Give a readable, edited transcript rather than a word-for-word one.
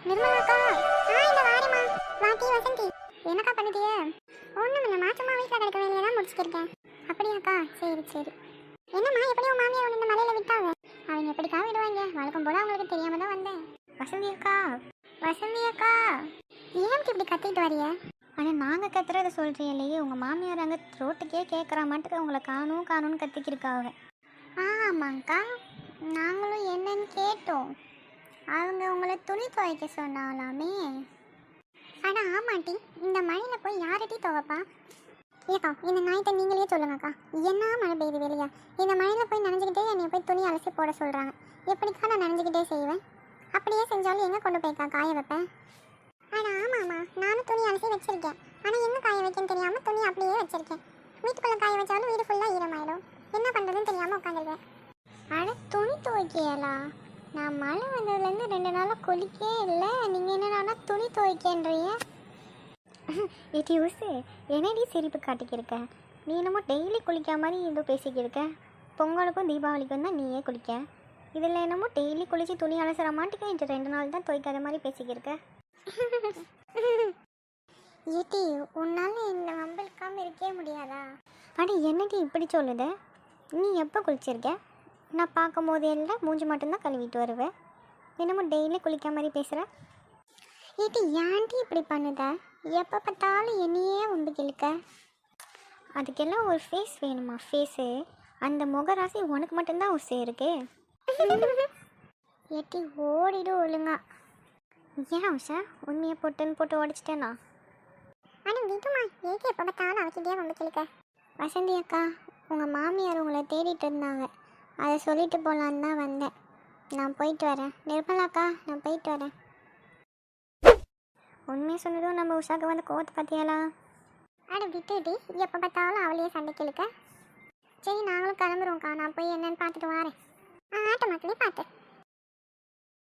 நிர்மலாக்கா, இந்த வாரேம்மா. வாட்டி வசந்தி, என்னக்கா பண்ணிட்டியே? ஒன்றும் இல்லைம்மா, சும்மா வீட்டில் கிடக்க வேலையை தான் முடிச்சுக்கிருக்கேன். அப்படியாக்கா, சரி சரி. என்னம்மா, எப்படியும் மாமியார் ஒன்று இந்த மலையில் விட்டாங்க. அவங்க எப்படிக்கா விடுவாங்க? வழக்கம் போல அவங்களுக்கு தெரியாம தான் வந்தேன். வசந்தி அக்கா, வசந்தி அக்கா, ஏன் இப்படி கத்திட்டு வரிய? ஆனால் நாங்கள் கத்துறத சொல்கிறேன் இல்லையே, உங்கள் மாமியார் அங்கே ரோட்டுக்கே கேட்குற மாட்டுக்கு உங்களை காணும் காணும்னு கத்திக்கிருக்காங்க. ஆமாங்க்கா, நாங்களும் என்னன்னு கேட்டோம். அவங்க உங்களை துணி துவைக்க சொன்னாலாமே. அட ஆமாட்டி, இந்த மழையில் போய் யார்கிட்ட துவைப்பா? ஏக்கா, இந்த நாயத்தை நீங்களே சொல்லுங்கக்கா. என்ன மழை பெய்யுது வெளியா? இந்த மழையில் போய் நனைஞ்சிக்கிட்டே என்னை போய் துணி அலசி போட சொல்கிறாங்க. எப்படிக்கா நான் நனைஞ்சிக்கிட்டே செய்வேன்? அப்படியே செஞ்சாலும் எங்கே கொண்டு போய்க்கா காய வைப்பேன்? அட ஆமாம்மா, நானும் துணி அலசி வச்சிருக்கேன். ஆனால் எங்கே காய வைக்கன்னு தெரியாமல் துணி அப்படியே வச்சிருக்கேன். வீட்டுக்குள்ளே காய வச்சாலும் வீடு ஃபுல்லாக ஈரமாயிடும். என்ன பண்ணுறதுன்னு தெரியாமல் உட்காந்துருக்கேன். அட துணி துவைக்கலா? நான் மழை வந்ததுலேருந்து 2 நாளாக குளிக்கே இல்லை. நீங்கள் என்னன்னா துணி துவைக்கன்றீங்க? இது யூஸு என்னடி சிரிப்பு காட்டிக்கிருக்க? நீ என்னமோ டெய்லி குளிக்க மாதிரி ஏதோ பேசிக்கிருக்க. பொங்கலுக்கும் தீபாவளிக்கும் தான் நீயே குளிக்க. இதில் என்னமோ டெய்லி குளித்து துணி அலசுற மாட்டுக்கு இந்த 2 நாள் தான் துவைக்காத மாதிரி பேசிக்கிருக்க. ஏட்டி, உன்னால் இந்த வம்பலுக்காமல் இருக்கவே முடியாதா? அடி என்னடி இப்படி சொல்லுத? நீ எப்போ குளிச்சிருக்க? நான் பார்க்கும் போது எல்லாம் மூஞ்சி மட்டும்தான் கழுவிட்டு வருவேன். என்னமோ டெய்லி குளிக்க மாதிரி பேசுகிற. ஏட்டி, ஏன்டி இப்படி பண்ணுத? எப்போ பார்த்தாலும் என்னையே உண்டு கிழக்க. அதுக்கெல்லாம் ஒரு ஃபேஸ் வேணுமா? ஃபேஸு அந்த முகராசி உனக்கு மட்டும்தான் உசே இருக்கு. ஏட்டி ஓடிடு ஒழுங்கா. ஏன் உஷா, உண்மையை போட்டுன்னு போட்டு உடச்சிட்டேனா? ஆனால் விடுமா, ஏட்டி எப்போ பார்த்தாலும் அவக்கிட்டே வந்து கிழக்க. வசந்தி அக்கா, உங்கள் மாமியார் உங்களை தேடிட்டு இருந்தாங்க. அதை சொல்லிட்டு போகலான்னு தான் வந்தேன். நான் போயிட்டு வரேன். நிர்மலாக்கா, நான் போயிட்டு வரேன். உண்மையை சொன்னதும் நம்ம உஷாக்கு வந்து கோவத்தை பார்த்தியாலா? அட விட்டுடி, எப்போ பார்த்தாலும் அவளையே சண்டைக்கு இழுக்க. சரி, நாங்களும் கிளம்புறோம்க்கா. நான் போய் என்னன்னு பார்த்துட்டு வரேன். ஆட்ட மக்களே பார்த்து.